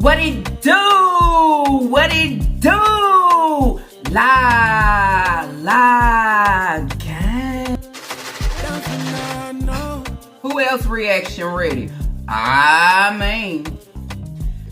What it do? What it do? La gang. Who else reaction ready? I mean,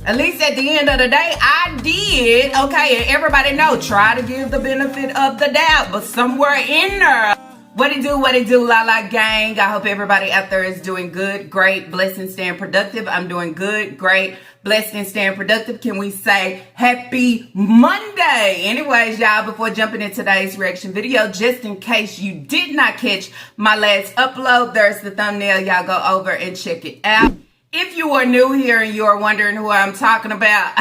at least at the end of the day, I did. Okay, and everybody know, try to give the benefit of the doubt, but somewhere in there, what it do, la gang. I hope everybody out there is doing good, great, blessed, and staying productive. I'm doing good, great, blessed, and staying productive. Can we say happy Monday? Anyways, y'all, before jumping into today's reaction video, just in case you did not catch my last upload, there's the thumbnail. Y'all go over and check it out. If you are new here and you are wondering who I'm talking about,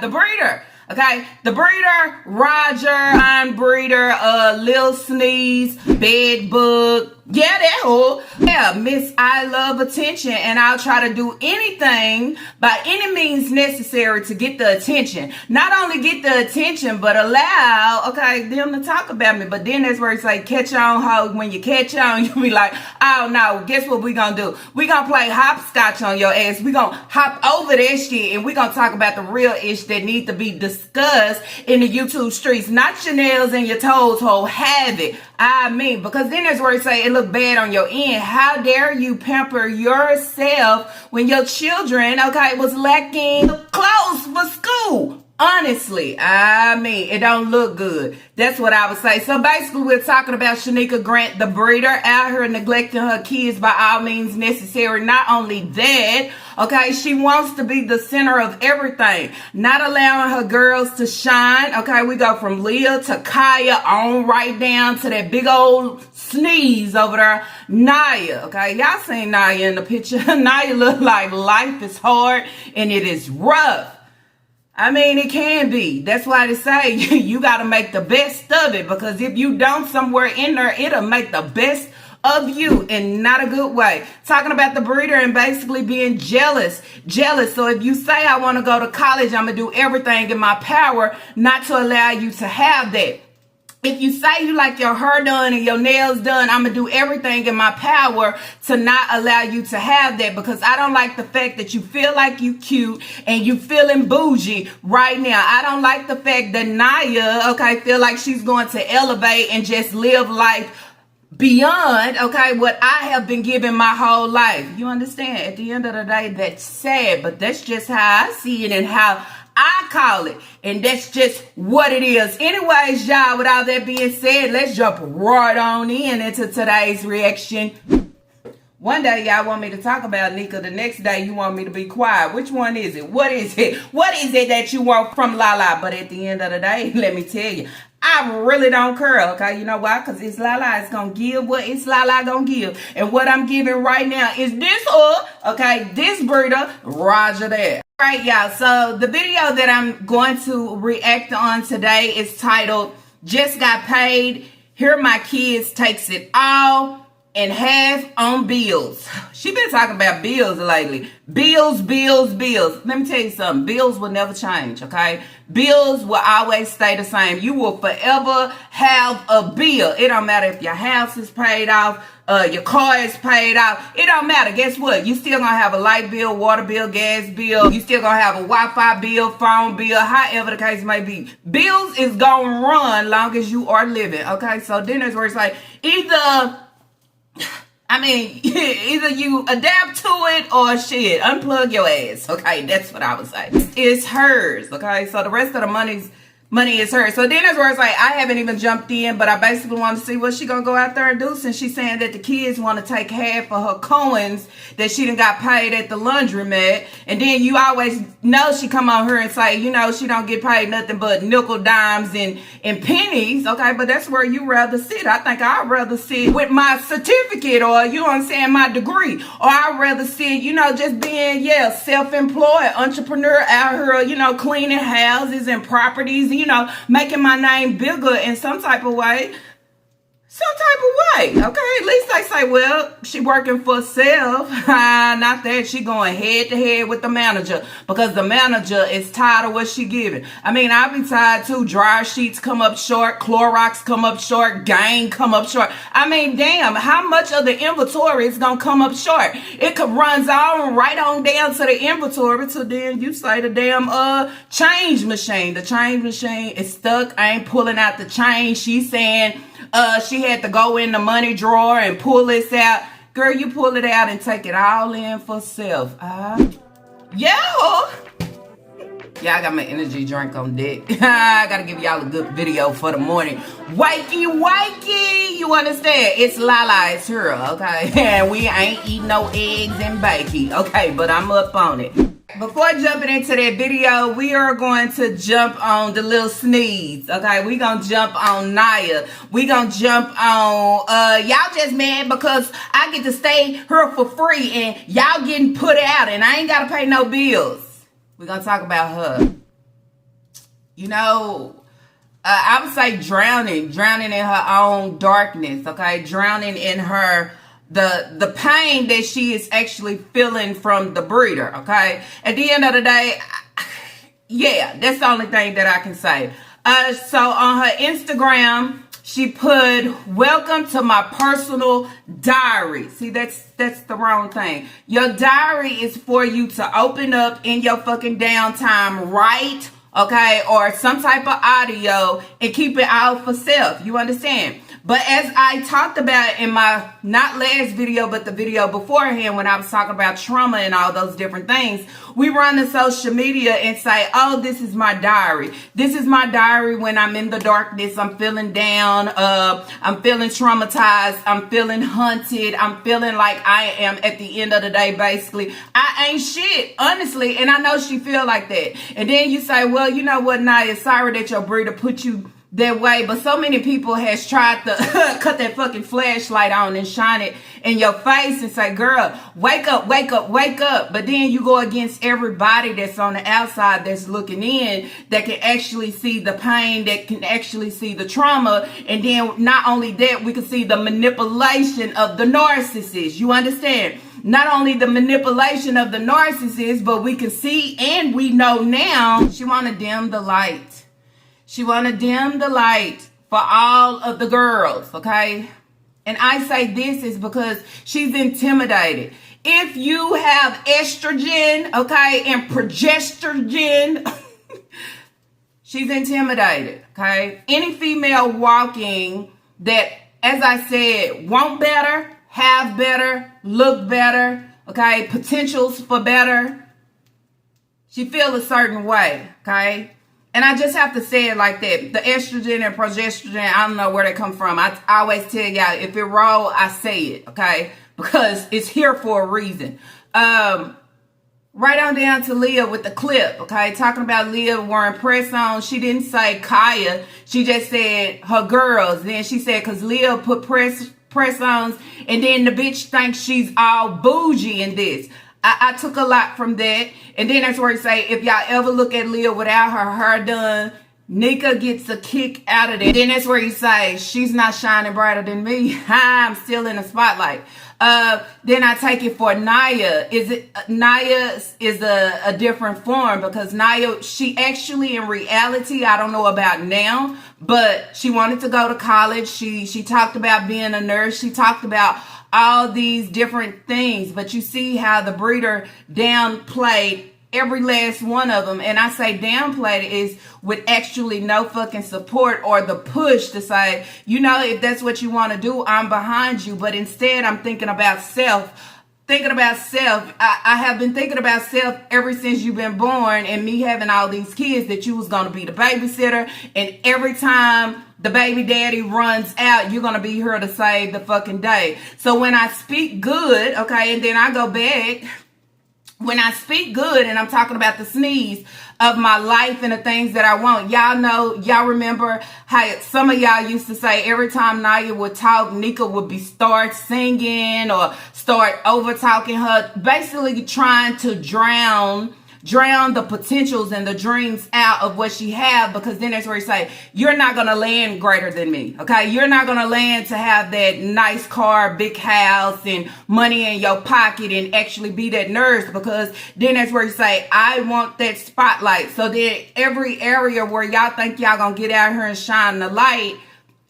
the breeder. Okay, the breeder, Roger, Mind Breeder, Lil Sneeze, Bed Bug, yeah, that whole, yeah, Miss I Love Attention, and I'll try to do anything by any means necessary to get the attention. Not only get the attention, but allow, okay, them to talk about me. But then that's where it's like, catch on, ho. When you catch on, you be like, oh no, guess what we gonna do? We gonna play hopscotch on your ass. We gonna hop over that shit, and we gonna talk about the real ish that need to be discussed in the YouTube streets. Not your nails and your toes, ho. Have it. I mean, because then that's where it say it look bad on your end. How dare you pamper yourself when your children, okay, was lacking clothes for school? Honestly, I mean, it don't look good. That's what I would say. So basically, we're talking about Shanika Grant, the breeder, out here neglecting her kids by all means necessary. Not only that, okay, she wants to be the center of everything, not allowing her girls to shine. Okay, we go from Leah to Kaya on right down to that big old sneeze over there, Naya. Okay, y'all seen Naya in the picture. Naya look like life is hard and it is rough. I mean, it can be. That's why they say you got to make the best of it, because if you don't, somewhere in there, it'll make the best of you in not a good way. Talking about the breeder and basically being jealous. So if you say, I want to go to college, I'm going to do everything in my power not to allow you to have that. If you say you like your hair done and your nails done, I'm going to do everything in my power to not allow you to have that, because I don't like the fact that you feel like you cute and you feeling bougie right now. I don't like the fact that Naya, okay, feel like she's going to elevate and just live life beyond, okay, what I have been given my whole life. You understand? At the end of the day, that's sad, but that's just how I see it and how I call it, and that's just what it is. Anyways, y'all, with all that being said, let's jump right on into today's reaction. One day y'all want me to talk about Nika, the next day you want me to be quiet. Which one is it? What is it? What is it that you want from Lala? But at the end of the day, let me tell you, I really don't care, okay? You know why? Because it's Lala. It's going to give what it's Lala going to give. And what I'm giving right now is this, okay, this breeder, Roger that. All right, y'all. So the video that I'm going to react on today is titled, Just Got Paid. Here My Kids Takes It All and Half on Bills. She been talking about bills lately. Bills. Let me tell you something. Bills will never change, okay? Bills will always stay the same. You will forever have a bill. It don't matter if your house is paid off, your car is paid off. It don't matter. Guess what? You still gonna have a light bill, water bill, gas bill. You still gonna have a Wi-Fi bill, phone bill, however the case may be. Bills is gonna run long as you are living, okay? So then there's where it's like, either you adapt to it or shit, unplug your ass. Okay, that's what I would say. It's hers. Okay, so the rest of the money is hers. So then that's where it's like, I haven't even jumped in, but I basically want to see what she gonna go out there and do, since she's saying that the kids want to take half of her coins that she done got paid at the laundromat. And then you always know she come on here and say, you know, she don't get paid nothing but nickel, dimes, and pennies. Okay, but that's where you rather sit. I think I'd rather sit with my certificate, or, you know what I'm saying, my degree. Or I'd rather sit, you know, just being, yeah, self-employed entrepreneur out here, you know, cleaning houses and properties, you know, making my name bigger in some type of way. some type of way, okay? At least they say, well, she working for herself. Not that she going head to head with the manager because the manager is tired of what she giving. I mean, I be tired too. Dryer sheets come up short, Clorox come up short, Gain come up short. I mean, damn, how much of the inventory is gonna come up short? It could runs on right on down to the inventory to then you say the damn change machine. The change machine is stuck. I ain't pulling out the change. She's saying she had to go in the money drawer and pull this out. Girl, you pull it out and take it all in for self. Yeah. Yeah, I got my energy drink on deck. I gotta give y'all a good video for the morning. Wakey. You understand? It's Lala, it's her, okay? And we ain't eating no eggs and bacon, okay? But I'm up on it. Before jumping into that video, we are going to jump on the little sneeze, okay? We gonna jump on Naya. We gonna jump on, y'all just mad because I get to stay here for free and y'all getting put out and I ain't gotta pay no bills. We're gonna talk about her. You know, I would say drowning in her own darkness, okay? Drowning in her the pain that she is actually feeling from the breeder, okay? At the end of the day, yeah, that's the only thing that I can say. So on her Instagram, she put, "Welcome to my personal diary." See, that's the wrong thing. Your diary is for you to open up in your fucking downtime, right? Okay, or some type of audio and keep it out for self. You understand? But as I talked about in my, not last video, but the video beforehand when I was talking about trauma and all those different things, we run to social media and say, oh, this is my diary. This is my diary when I'm in the darkness. I'm feeling down. I'm feeling traumatized. I'm feeling hunted. I'm feeling like I am at the end of the day, basically. I ain't shit, honestly. And I know she feel like that. And then you say, well, you know what, Naya, sorry that your breeder put you that way, but so many people has tried to cut that fucking flashlight on and shine it in your face and say, girl, wake up. But then you go against everybody that's on the outside that's looking in, that can actually see the pain, that can actually see the trauma. And then not only that, we can see the manipulation of the narcissist. You understand? Not only the manipulation of the narcissist, but we can see and we know now she want to dim the light. She want to dim the light for all of the girls, okay? And I say this is because she's intimidated. If you have estrogen, okay, and progesterone, she's intimidated, okay? Any female walking that, as I said, want better, have better, look better, okay, potentials for better, she feel a certain way, okay? And I just have to say it like that. The estrogen and progesterone, I don't know where they come from. I always tell y'all, if it roll, I say it, okay? Because it's here for a reason. Right on down to Leah with the clip, okay? Talking about Leah wearing press-ons. She didn't say Kaya. She just said her girls. Then she said, because Leah put press-ons, and then the bitch thinks she's all bougie in this. I took a lot from that. And then that's where he say, if y'all ever look at Leah without her hair done, Nika gets a kick out of it. Then that's where he say, she's not shining brighter than me. I'm still in the spotlight. Then I take it for Naya. Naya is a different form because Naya, she actually in reality, I don't know about now, but she wanted to go to college. She talked about being a nurse. She talked about all these different things, but you see how the breeder downplayed every last one of them. And I say downplayed is with actually no fucking support or the push to say, you know, if that's what you want to do, I'm behind you. But instead, I'm thinking about self. I have been thinking about self ever since you've been born and me having all these kids, that you was going to be the babysitter. And every time the baby daddy runs out, you're going to be here to save the fucking day. So when I speak good, okay, and then I go back, when I speak good and I'm talking about the sneeze of my life and the things that I want, y'all know, y'all remember how some of y'all used to say every time Naya would talk, Nika would start singing or start over talking her, basically trying to drown drown the potentials and the dreams out of what she have, because then that's where you say, you're not going to land greater than me, okay? You're not going to land to have that nice car, big house, and money in your pocket and actually be that nurse, because then that's where you say, I want that spotlight. So then every area where y'all think y'all going to get out here and shine the light,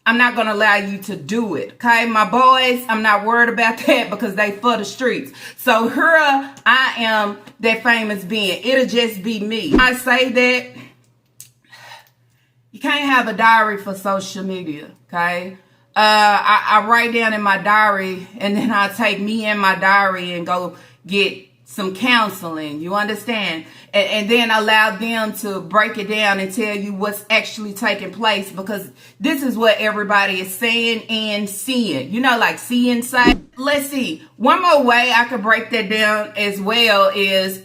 I'm not going to allow you to do it. Okay, my boys, I'm not worried about that because they for the streets. So here I am, that famous being. It'll just be me. I say that you can't have a diary for social media. Okay, I write down in my diary, and then I take me and my diary and go get some counseling, you understand? And then allow them to break it down and tell you what's actually taking place, because this is what everybody is saying and seeing. You know, like see and say. Let's see. One more way I could break that down as well is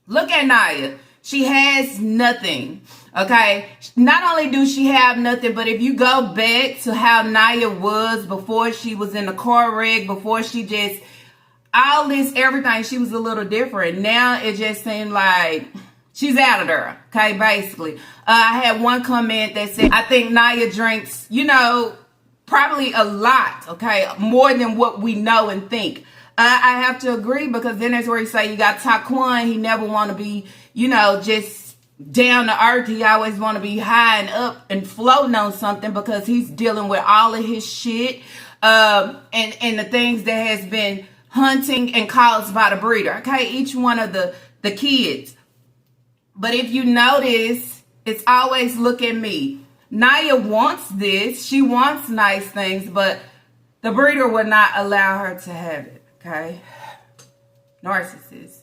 look at Naya. She has nothing. Okay, not only do she have nothing, but if you go back to how Naya was before she was in the car wreck, before she just all this, everything, she was a little different. Now it just seemed like she's out of there. Okay, basically. I had one comment that said, I think Naya drinks, you know, probably a lot. Okay, more than what we know and think. I have to agree, because then that's where you say you got Taquan. He never want to be, you know, just down to earth. He always want to be high and up and floating on something, because he's dealing with all of his shit and the things that has been hunting and caused by the breeder. Okay, each one of the kids. But if you notice, it's always look at me. Naya wants this. She wants nice things, but the breeder would not allow her to have it. Okay, narcissists.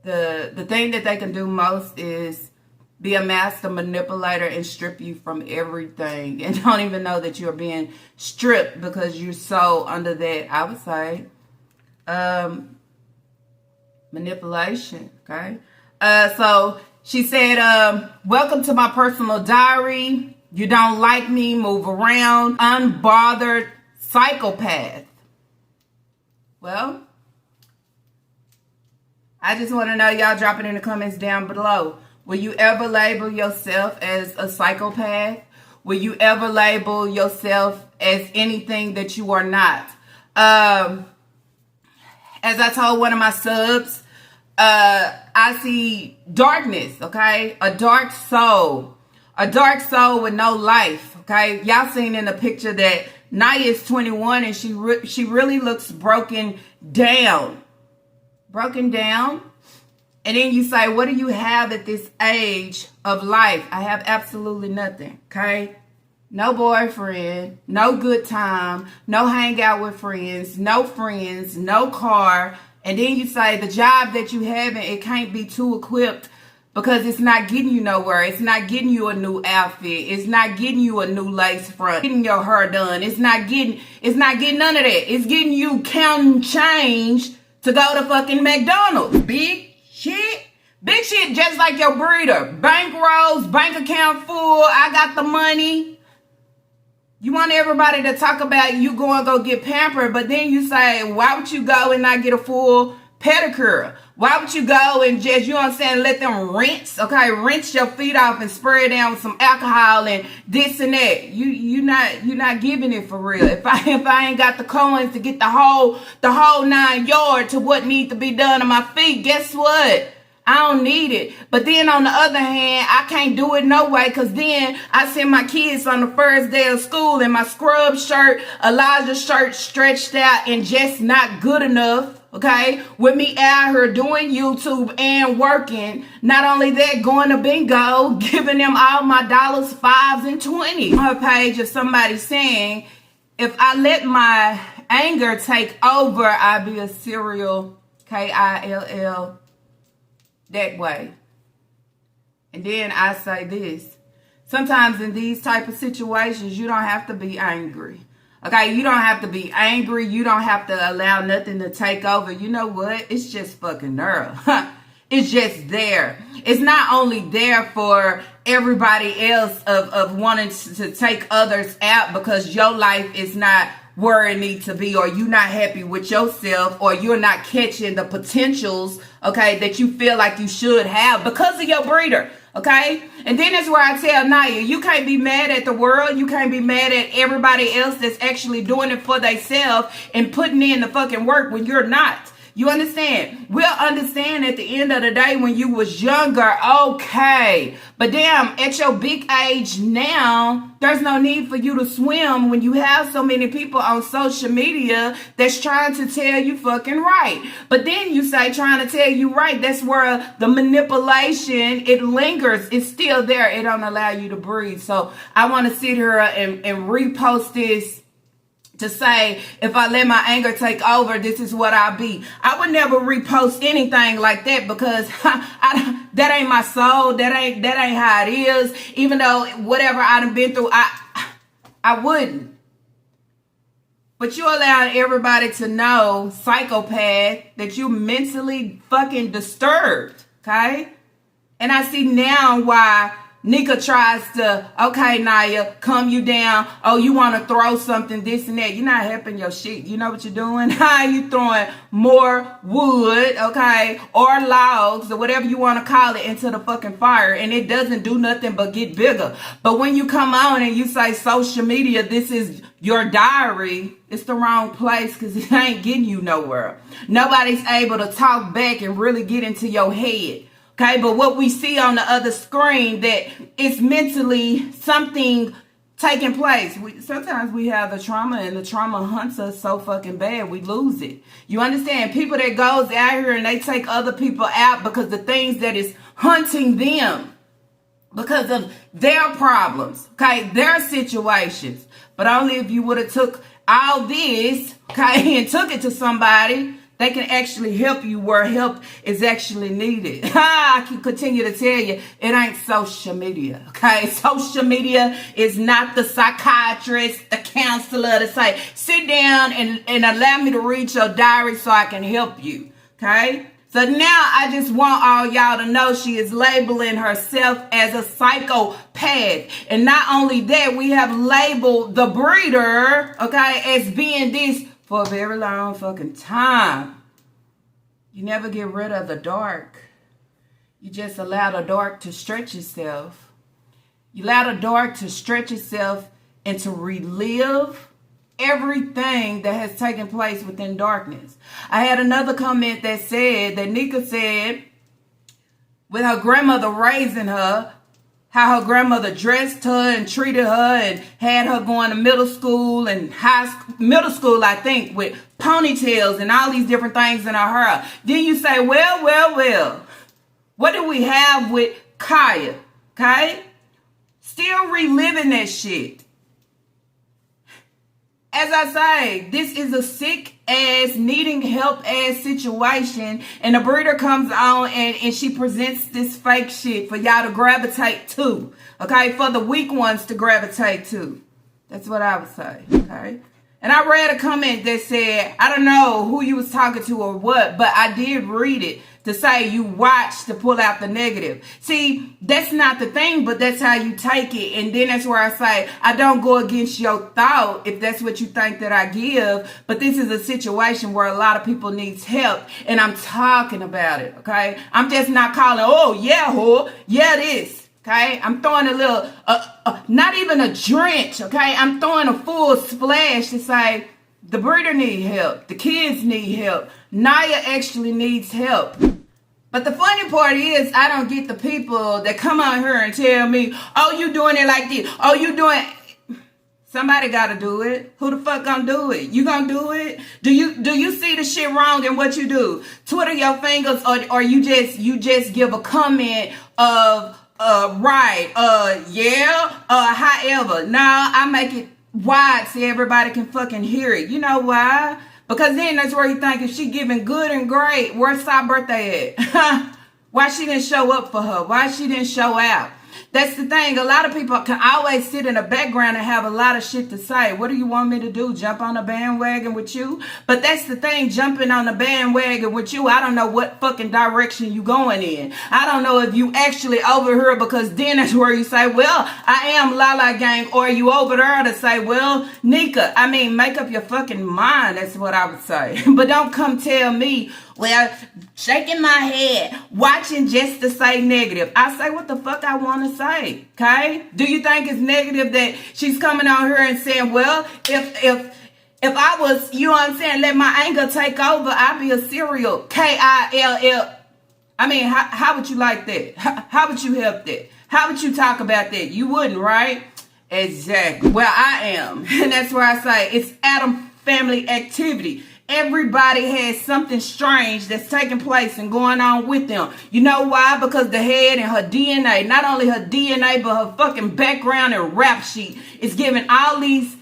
The thing that they can do most is be a master manipulator and strip you from everything, and don't even know that you're being stripped, because you're so under that, I would say, manipulation. Okay, so she said, welcome to my personal diary. You don't like me, move around, unbothered psychopath. Well, I just want to know, y'all drop it in the comments down below. Will you ever label yourself as a psychopath? Will you ever label yourself as anything that you are not? As I told one of my subs, I see darkness, okay? A dark soul with no life, okay? Y'all seen in the picture that Naya is 21 and she really looks broken down. And then you say, what do you have at this age of life? I have absolutely nothing, okay? No boyfriend, no good time, no hang out with friends, no car. And then you say the job that you have, it can't be too equipped, because it's not getting you nowhere. It's not getting you a new outfit. It's not getting you a new lace front. Getting your hair done. It's not getting none of that. It's getting you counting change to go to fucking McDonald's. Big shit just like your breeder. Bank rolls, bank account full. I got the money. You want everybody to talk about you going to go get pampered, but then you say, why would you go and not get a full pedicure? Why would you go and just, you know what I'm saying, let them rinse, okay? Rinse your feet off and spray it down with some alcohol and this and that. You're not giving it for real. If I ain't got the coins to get the whole 9 yards to what needs to be done on my feet, guess what? I don't need it. But then on the other hand, I can't do it no way, because then I send my kids on the first day of school in my scrub shirt, Elijah shirt stretched out and just not good enough. Okay, with me out here doing YouTube and working. Not only that, going to bingo, giving them all my dollars, 5s and 20s. On her page of somebody saying, if I let my anger take over, I'll be a serial KILL that way. And then I say this. Sometimes in these type of situations, you don't have to be angry. Okay, you don't have to be angry. You don't have to allow nothing to take over. You know what? It's just fucking nerve. It's just there. It's not only there for everybody else of wanting to take others out because your life is not where it needs to be, or you're not happy with yourself, or you're not catching the potentials, okay, that you feel like you should have because of your breeder. Okay? And then that's where I tell Naya, you can't be mad at the world. You can't be mad at everybody else that's actually doing it for themselves and putting in the fucking work when you're not. You understand? We'll understand at the end of the day when you was younger, okay. But damn, at your big age now, there's no need for you to swim when you have so many people on social media that's trying to tell you fucking right. But then you say trying to tell you right. That's where the manipulation, it lingers. It's still there. It don't allow you to breathe. So I want to sit here and repost this to say, if I let my anger take over, this is what I'll be. I would never repost anything like that because that ain't my soul. That ain't how it is. Even though whatever I done been through, I wouldn't. But you allowed everybody to know, psychopath, that you mentally fucking disturbed. Okay? And I see now why Nika tries to, okay, Naya, calm you down. Oh, you want to throw something, this and that. You're not helping your shit. You know what you're doing? You throwing more wood, okay, or logs or whatever you want to call it into the fucking fire. And it doesn't do nothing but get bigger. But when you come on and you say social media, this is your diary, it's the wrong place because it ain't getting you nowhere. Nobody's able to talk back and really get into your head. Okay, but what we see on the other screen, that it's mentally something taking place. Sometimes we have the trauma, and the trauma hunts us so fucking bad we lose it. You understand? People that goes out here and they take other people out because the things that is hunting them, because of their problems, okay, their situations. But only if you would have took all this, okay, and took it to somebody, they can actually help you where help is actually needed. I can continue to tell you, it ain't social media, okay? Social media is not the psychiatrist, the counselor to say, sit down and allow me to read your diary so I can help you, okay? So now I just want all y'all to know she is labeling herself as a psychopath. And not only that, we have labeled the breeder, okay, as being this for a very long fucking time. You never get rid of the dark. You just allow the dark to stretch itself. You allow the dark to stretch itself and to relive everything that has taken place within darkness. I had another comment that said, that Nika said, with her grandmother raising her, how her grandmother dressed her and treated her and had her going to middle school and middle school, I think, with ponytails and all these different things in her hair. Then you say, well, what do we have with Kaya? Okay? Still reliving that shit. As I say, this is a sick ass, needing help ass situation, and the breeder comes on and she presents this fake shit for y'all to gravitate to. Okay, for the weak ones to gravitate to. That's what I would say. Okay. And I read a comment that said, I don't know who you was talking to or what, but I did read it to say you watch to pull out the negative. See, that's not the thing, but that's how you take it. And then that's where I say, I don't go against your thought if that's what you think that I give. But this is a situation where a lot of people needs help. And I'm talking about it, okay? I'm just not calling, oh, yeah, whore, yeah, this. Okay, I'm throwing a little, not even a drench, okay? I'm throwing a full splash to say the breeder need help. The kids need help. Naya actually needs help. But the funny part is I don't get the people that come out here and tell me, oh, you doing it like this. Oh, you doing... Somebody got to do it. Who the fuck gonna do it? You gonna do it? Do you see the shit wrong in what you do? Twitter your fingers or you just give a comment of... right, yeah, however. Now I make it wide so everybody can fucking hear it. You know why? Because then that's where you think if she giving good and great, where's our birthday at? Why she didn't show up for her? Why she didn't show out? That's the thing. A lot of people can always sit in the background and have a lot of shit to say. What do you want me to do? Jump on the bandwagon with you? But that's the thing. Jumping on the bandwagon with you, I don't know what fucking direction you going in. I don't know if you actually over here, because then that's where you say, well, I am Lala Gang. Or you over there to say, well, Nika. I mean, make up your fucking mind. That's what I would say. But don't come tell me, well, shaking my head, watching just to say negative. I say what the fuck I want to say, okay? Do you think it's negative that she's coming out here and saying, well, if I was, you know what I'm saying, let my anger take over, I'd be a serial Kill. I mean, how would you like that? How would you help that? How would you talk about that? You wouldn't, right? Exactly. Well, I am. And that's where I say it's Adam family activity. Everybody has something strange that's taking place and going on with them. You know why? Because the head and her DNA, not only her DNA, but her fucking background and rap sheet is giving all these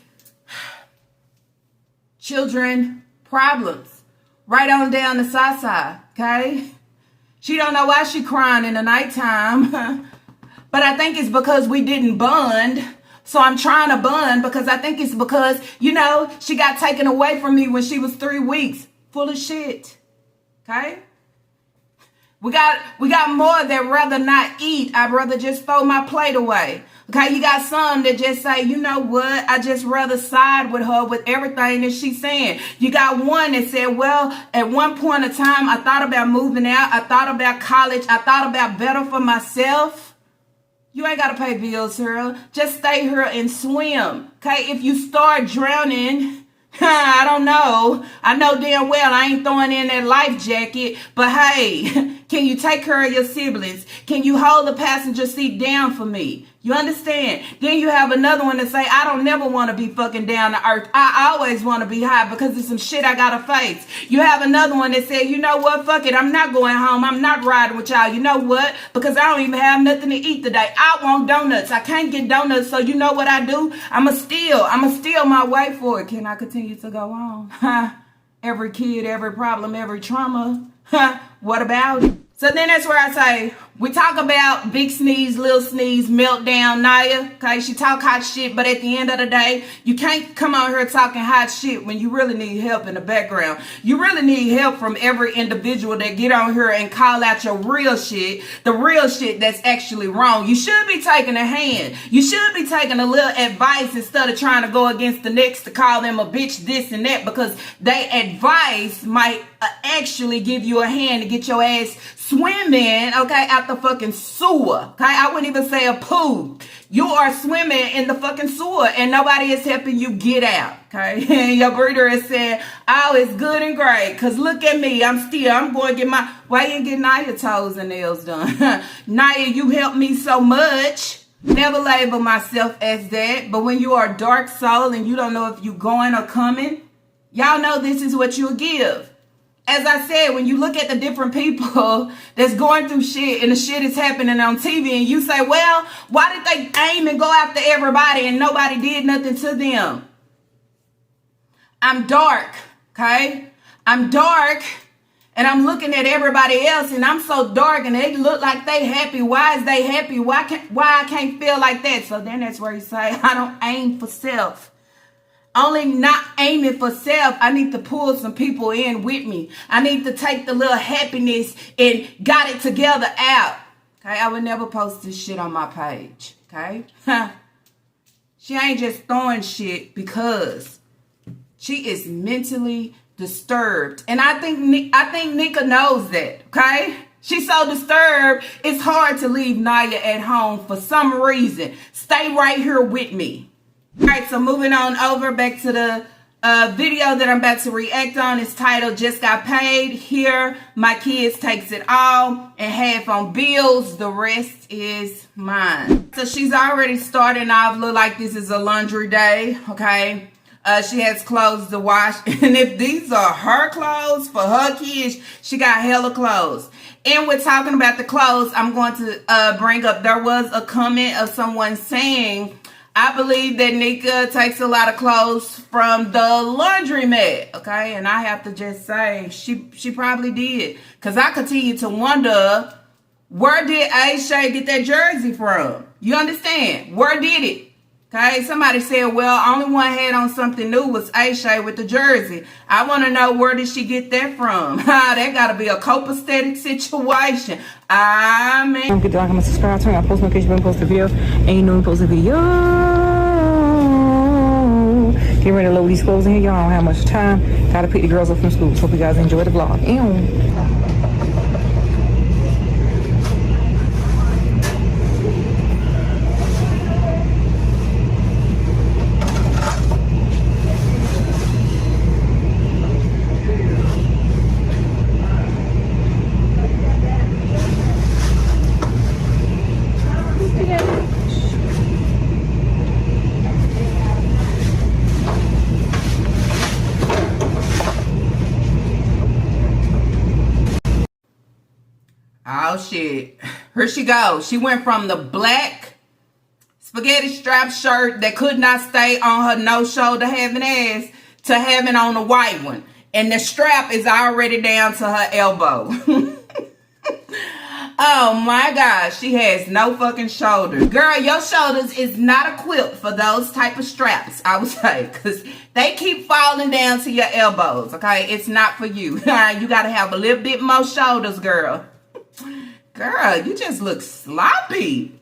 children problems. Right on down the south side, okay? She don't know why she crying in the nighttime. But I think it's because we didn't bond. So I'm trying to bond because I think it's because, you know, she got taken away from me when she was 3 weeks. Full of shit. Okay? We got more that rather not eat. I'd rather just throw my plate away. Okay? You got some that just say, you know what? I just rather side with her with everything that she's saying. You got one that said, well, at one point in time, I thought about moving out. I thought about college. I thought about better for myself. You ain't got to pay bills here. Just stay here and swim. Okay? If you start drowning, I don't know. I know damn well I ain't throwing in that life jacket. But hey, can you take care of your siblings? Can you hold the passenger seat down for me? You understand? Then you have another one that say, I don't never want to be fucking down to earth. I always want to be high because there's some shit I got to face. You have another one that said, you know what? Fuck it. I'm not going home. I'm not riding with y'all. You know what? Because I don't even have nothing to eat today. I want donuts. I can't get donuts. So you know what I do? I'ma steal my way for it. Can I continue to go on? Every kid, every problem, every trauma. What about it? So then that's where I say, we talk about big sneeze, little sneeze, meltdown, Naya. Okay, she talk hot shit, but at the end of the day, you can't come out here talking hot shit when you really need help in the background. You really need help from every individual that get on here and call out your real shit, the real shit that's actually wrong. You should be taking a hand. You should be taking a little advice instead of trying to go against the next to call them a bitch, this and that, because they advice might actually give you a hand to get your ass swimming, okay, out the fucking sewer, okay? I wouldn't even say a pool. You are swimming in the fucking sewer and nobody is helping you get out, okay? And your breeder is saying, oh, it's good and great, because look at me, I'm going to get my, why you ain't getting all your toes and nails done? Naya, you helped me so much. Never label myself as that, but when you are a dark soul and you don't know if you going or coming, y'all know this is what you'll give. As I said, when you look at the different people that's going through shit and the shit is happening on TV and you say, well, why did they aim and go after everybody and nobody did nothing to them? I'm dark, okay? I'm dark and I'm looking at everybody else and I'm so dark and they look like they happy. Why is they happy? Why I can't feel like that? So then that's where you say, I don't aim for self. Only not aiming for self. I need to pull some people in with me. I need to take the little happiness and got it together out. Okay, I would never post this shit on my page. Okay, she ain't just throwing shit because she is mentally disturbed, and I think Nika knows that. Okay, she's so disturbed. It's hard to leave Naya at home for some reason. Stay right here with me. All right, so moving on over back to the video that I'm about to react on. It's titled Just Got Paid. Here, my kids takes it all and half on bills. The rest is mine. So she's already starting off, look like this is a laundry day, okay? She has clothes to wash. And if these are her clothes for her kids, she got hella clothes. And we're talking about the clothes. I'm going to bring up, there was a comment of someone saying, I believe that Nika takes a lot of clothes from the laundromat, okay? And I have to just say, she probably did. Because I continue to wonder Where did Aisha get that jersey from? You understand? Where did it? Okay, somebody said, well, only one had on something new was Aisha with the jersey. I want to know, where did she get that from? That got to be a copacetic situation. I mean. Don't forget to like, comment, subscribe, turn on post notifications when we post a video. And you know we post a video. Get ready to load these clothes in here. Y'all don't have much time. Gotta pick the girls up from school. Hope you guys enjoy the vlog. Ew. Oh shit. Here she goes. She went from the black spaghetti strap shirt that could not stay on her no shoulder having ass to having on a white one. And the strap is already down to her elbow. Oh my gosh, she has no fucking shoulders. Girl, your shoulders is not equipped for those type of straps, I would say, because they keep falling down to your elbows, okay? It's not for you. You got to have a little bit more shoulders, girl. Girl, you just look sloppy.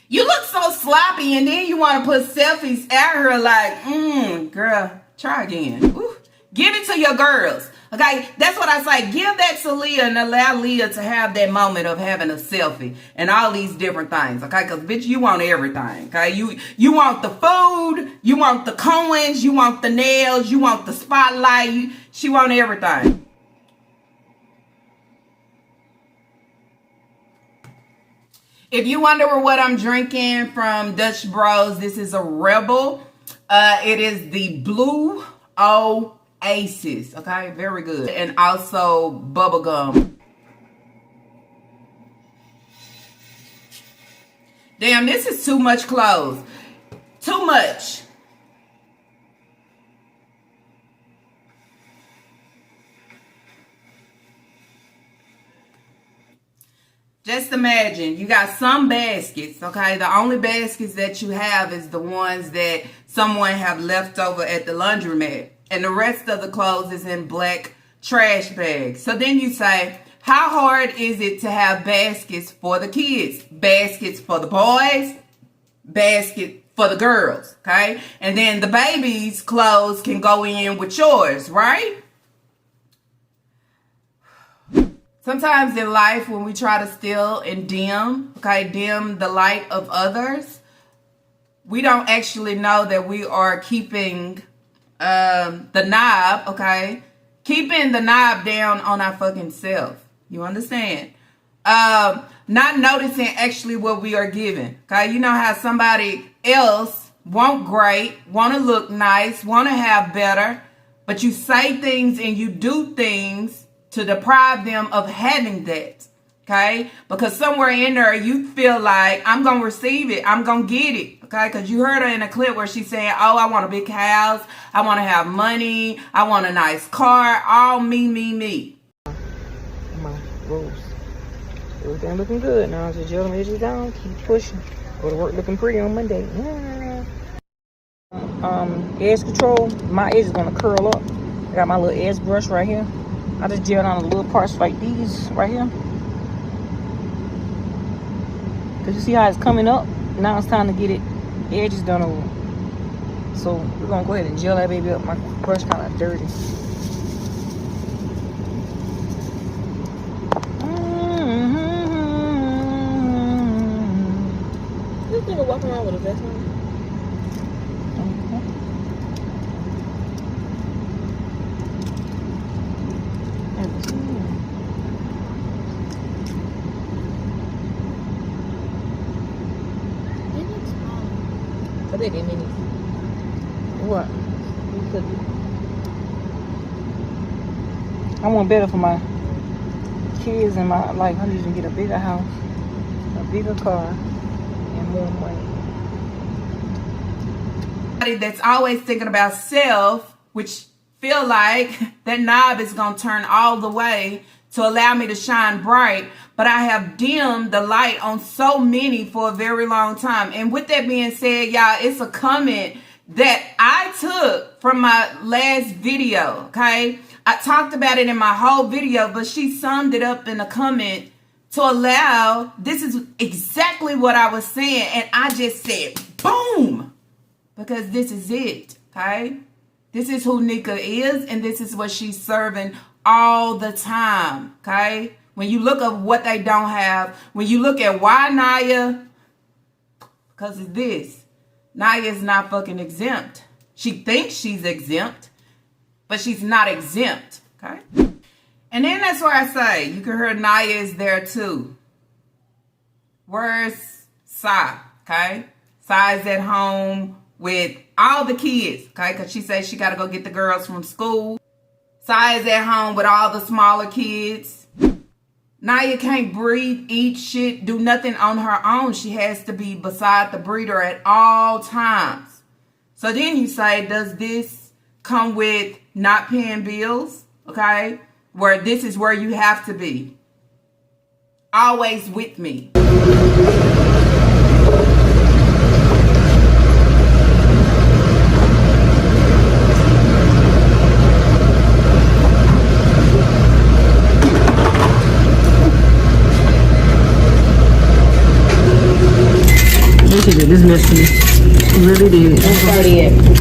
You look so sloppy, and then you want to put selfies at her like, girl, try again. Ooh. Give it to your girls. Okay, that's what I say. Give that to Leah and allow Leah to have that moment of having a selfie and all these different things. Okay, because bitch, you want everything. Okay, you want the food, you want the coins, you want the nails, you want the spotlight. She want everything. If you wonder what I'm drinking from Dutch Bros, this is a Rebel. It is the Blue Oasis. Okay, very good. And also bubblegum. Damn, this is too much clothes. Too much. Just imagine, you got some baskets, okay? The only baskets that you have is the ones that someone have left over at the laundromat. And the rest of the clothes is in black trash bags. So then you say, how hard is it to have baskets for the kids? Baskets for the boys, basket for the girls, okay? And then the baby's clothes can go in with yours, right? Sometimes in life, when we try to steal and dim the light of others, we don't actually know that we are keeping the knob, okay? Keeping the knob down on our fucking self. You understand? Not noticing actually what we are giving, okay? You know how somebody else want great, want to look nice, want to have better, but you say things and you do things to deprive them of having that, okay? Because somewhere in there, you feel like, I'm going to receive it. I'm going to get it, okay? Because you heard her in a clip where she's saying, oh, I want a big house. I want to have money. I want a nice car. All me, me, me. My rules. Everything looking good. Now just gel them edges down. Keep pushing. Go to work looking pretty on Monday. Edge control. My edge is going to curl up. I got my little edge brush right here. I just gel on the little parts like these right here. Cause you see how it's coming up? Now it's time to get it edges done over. So we're gonna go ahead and gel that baby up. My brush kind of dirty. This nigga walking around with a vest on. They did minis. What? I want better for my kids and my life. I need to get a bigger house, a bigger car, and more money. That's always thinking about self, which feel like that knob is gonna turn all the way to allow me to shine bright, but I have dimmed the light on so many for a very long time. And with that being said, y'all, it's a comment that I took from my last video, okay? I talked about it in my whole video, but she summed it up in a comment to allow, this is exactly what I was saying, and I just said, boom, because this is it, okay? This is who Nika is, and this is what she's serving all the time, okay? When you look at what they don't have, when you look at why Nia, because of this, Nia is not fucking exempt. She thinks she's exempt, but she's not exempt, okay? And then that's where I say, you can hear Nia is there too. Where's Sai, okay? Sai is at home with all the kids, okay? Because she says she got to go get the girls from school. Sai is at home with all the smaller kids. Nia can't breathe, eat shit, do nothing on her own. She has to be beside the breeder at all times. So then you say, does this come with not paying bills, okay? Where this is where you have to be. Always with me. This messed me. He really did.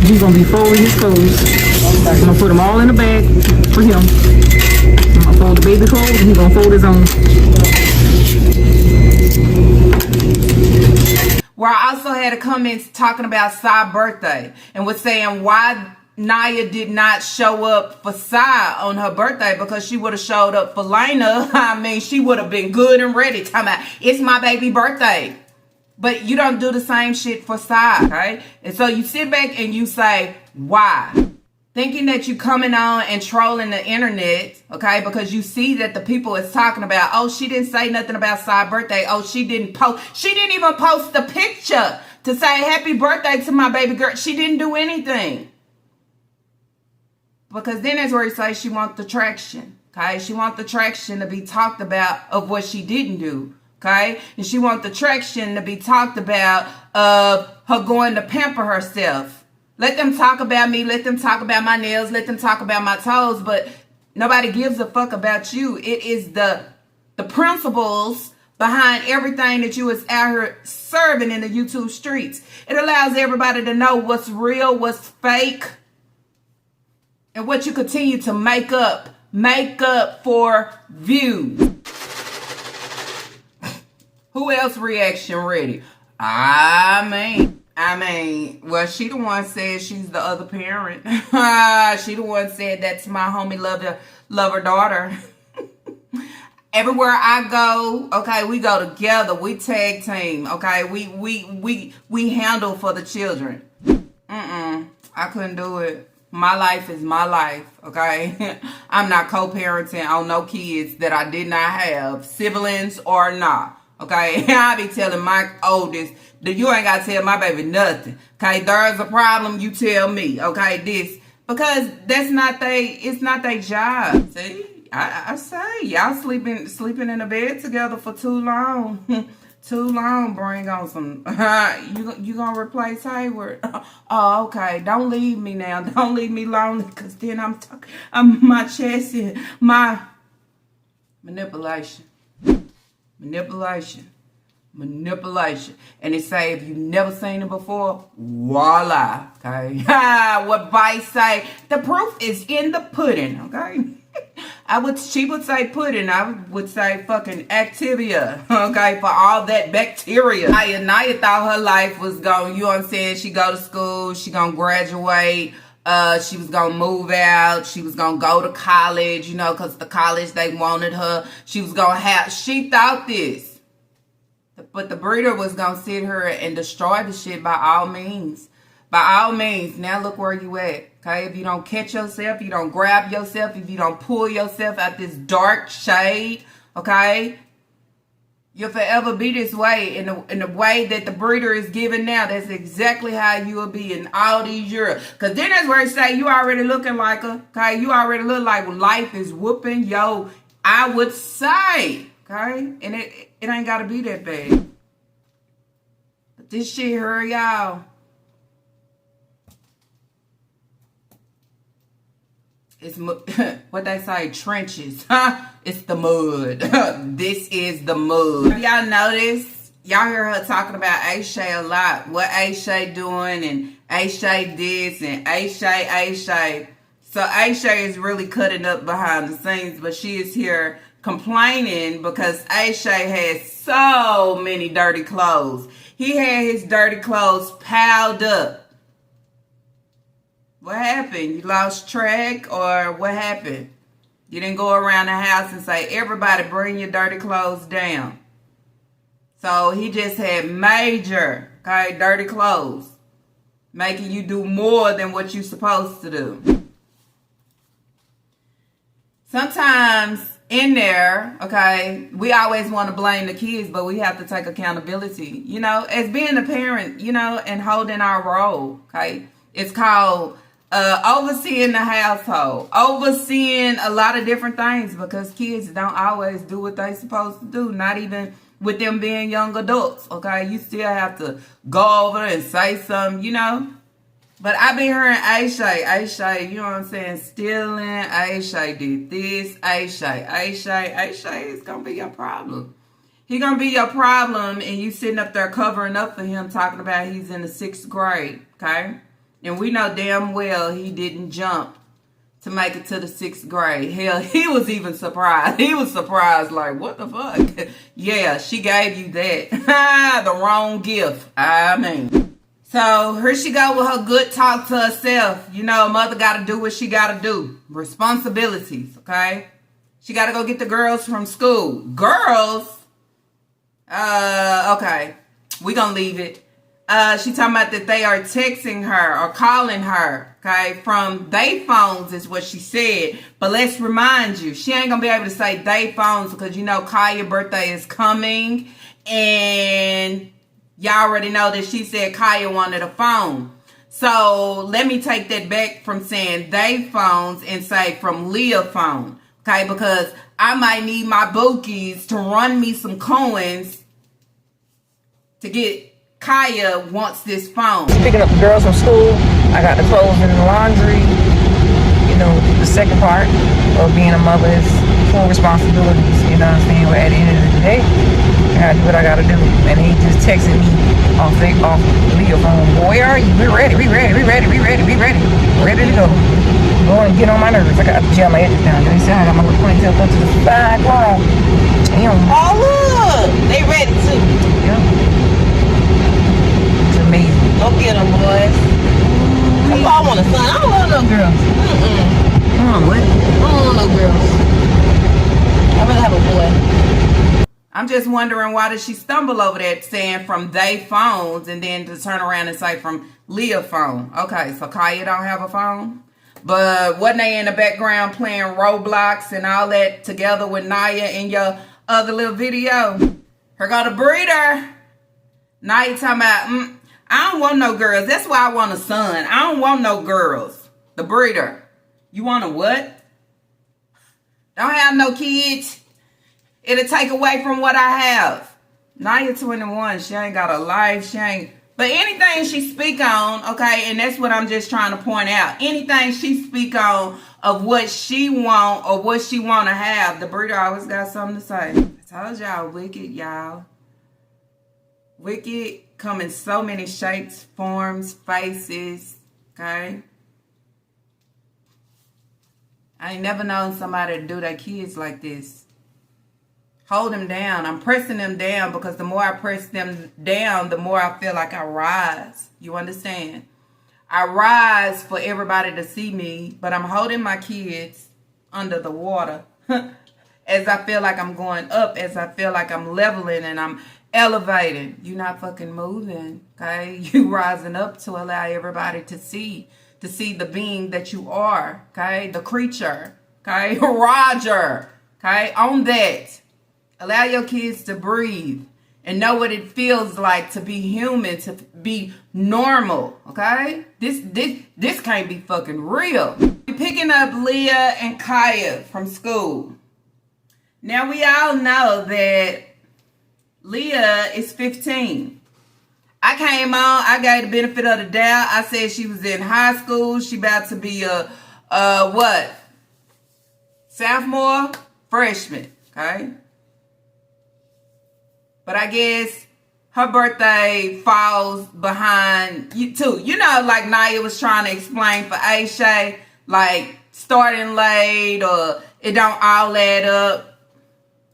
He's gonna be folding his clothes. I'm gonna put them all in a bag for him. I'm gonna fold the baby clothes and he's gonna fold his own. Where I also had a comment talking about Sai's birthday and was saying why Nia did not show up for Sai on her birthday, because she would have showed up for Lena. I mean, she would have been good and ready. Talking about, it's my baby birthday. But you don't do the same shit for Sai, okay? And so you sit back and you say, why? Thinking that you coming on and trolling the internet, okay? Because you see that the people is talking about, oh, she didn't say nothing about Sai's birthday. Oh, she didn't post. She didn't even post the picture to say happy birthday to my baby girl. She didn't do anything. Because then that's where he says she wants the traction, okay? She wants the traction to be talked about of what she didn't do. Okay, and she wants the traction to be talked about of her going to pamper herself. Let them talk about me. Let them talk about my nails. Let them talk about my toes. But nobody gives a fuck about you. It is the principles behind everything that you is out here serving in the YouTube streets. It allows everybody to know what's real, what's fake, and what you continue to make up for views. Who else reaction ready? I mean, well, she the one said she's the other parent. She the one said that's my homie lover daughter. Everywhere I go, okay, we go together. We tag team, okay? We handle for the children. I couldn't do it. My life is my life, okay? I'm not co-parenting on no kids that I did not have, siblings or not. Okay, I be telling my oldest that you ain't got to tell my baby nothing. Okay, there's a problem, you tell me. Okay, this. Because that's not it's not their job. See, I say, y'all sleeping in the bed together for too long. Too long, bring on some, you gonna replace Hayward? Oh, okay, don't leave me now. Don't leave me lonely, because then I'm my chest and my manipulation. Manipulation. And they say if you've never seen it before, voila. Okay. What Vice say, the proof is in the pudding. Okay. She would say pudding. I would say fucking Activia. Okay, for all that bacteria. Nia thought her life was going, you know what I'm saying? She go to school, she gonna graduate. She was going to move out. She was going to go to college, you know, because the college, they wanted her. She was going to she thought this. But the breeder was going to sit her and destroy the shit by all means. By all means. Now look where you at. Okay, if you don't catch yourself, you don't grab yourself, if you don't pull yourself out this dark shade, okay, you'll forever be this way. In the way that the breeder is giving now, that's exactly how you will be in all these years. Because then that's where it say you already looking like her. Okay, you already look like life is whooping your I would say, okay? And it ain't gotta be that bad. But this shit here, y'all, it's what they say, trenches. It's the mud. This is the mud. Y'all notice? Y'all hear her talking about Aisha a lot. What Aisha doing and Aisha this and Aisha. So Aisha is really cutting up behind the scenes, but she is here complaining because Aisha has so many dirty clothes. He had his dirty clothes piled up. What happened? You lost track or what happened? You didn't go around the house and say, everybody bring your dirty clothes down. So he just had major, okay, dirty clothes, making you do more than what you're supposed to do. Sometimes in there, okay, we always want to blame the kids, but we have to take accountability, you know, as being a parent, you know, and holding our role, okay? It's called overseeing the household, overseeing a lot of different things because kids don't always do what they're supposed to do, not even with them being young adults, okay? You still have to go over and say something, you know? But I been hearing Aisha, you know what I'm saying? Stealing, Aisha did this, Aisha is gonna be your problem. He gonna be your problem and you sitting up there covering up for him talking about he's in the 6th grade, okay? And we know damn well he didn't jump to make it to the 6th grade. Hell, he was even surprised. He was surprised, like, what the fuck? Yeah, she gave you that. The wrong gift. I mean. So here she go with her good talk to herself. You know, mother got to do what she got to do. Responsibilities, okay? She got to go get the girls from school. Girls? Okay. We gonna leave it. She talking about that they are texting her or calling her, okay, from they phones is what she said. But let's remind you, she ain't gonna be able to say they phones because you know Kaya's birthday is coming, and y'all already know that she said Kaya wanted a phone. So let me take that back from saying they phones and say from Leah phone, okay, because I might need my bookies to run me some coins to get. Kaya wants this phone. Picking up the girls from school, I got the clothes in the laundry. You know, the second part of being a mother is full responsibilities. You know what I'm saying? But at the end of the day, I gotta do what I gotta do. And he just texted me off Leah phone. Boy, where are you? We're ready. We ready to go. Go and get on my nerves. I got to gel my edges down. You see, I got my little ponytail up to the side. Damn. Oh, look. They ready too. Yeah. Amazing. Go get them, boys. That's all I want a son. I don't want no girls. What? I don't want no girls. I'd rather have a boy. I'm just wondering why did she stumble over that saying from they phones and then to turn around and say from Leah phone. Okay, so Kaya don't have a phone? But wasn't they in the background playing Roblox and all that together with Naya in your other little video? Here go the breeder. Naya talking about, I don't want no girls. That's why I want a son. I don't want no girls. The breeder. You want a what? Don't have no kids. It'll take away from what I have. Naya 21. She ain't got a life. She ain't. But anything she speak on, okay, and that's what I'm just trying to point out. Anything she speak on of what she want or what she want to have, the breeder always got something to say. I told y'all, wicked, y'all. Wicked come in so many shapes, forms, faces, okay? I ain't never known somebody to do their kids like this. Hold them down. I'm pressing them down because the more I press them down, the more I feel like I rise. You understand? I rise for everybody to see me, but I'm holding my kids under the water as I feel like I'm going up, as I feel like I'm leveling and I'm elevating. You're not fucking moving, okay? You rising up to allow everybody to see the being that you are, okay? The creature, okay? Roger, okay? On that. Allow your kids to breathe and know what it feels like to be human, to be normal, okay? This can't be fucking real. You're picking up Leah and Kaya from school. Now we all know that Leah is 15. I came on, I gave the benefit of the doubt. I said she was in high school. She about to be a what? Sophomore? Freshman, okay? But I guess her birthday falls behind you too. You know, like Naya was trying to explain for Aisha, like starting late or it don't all add up.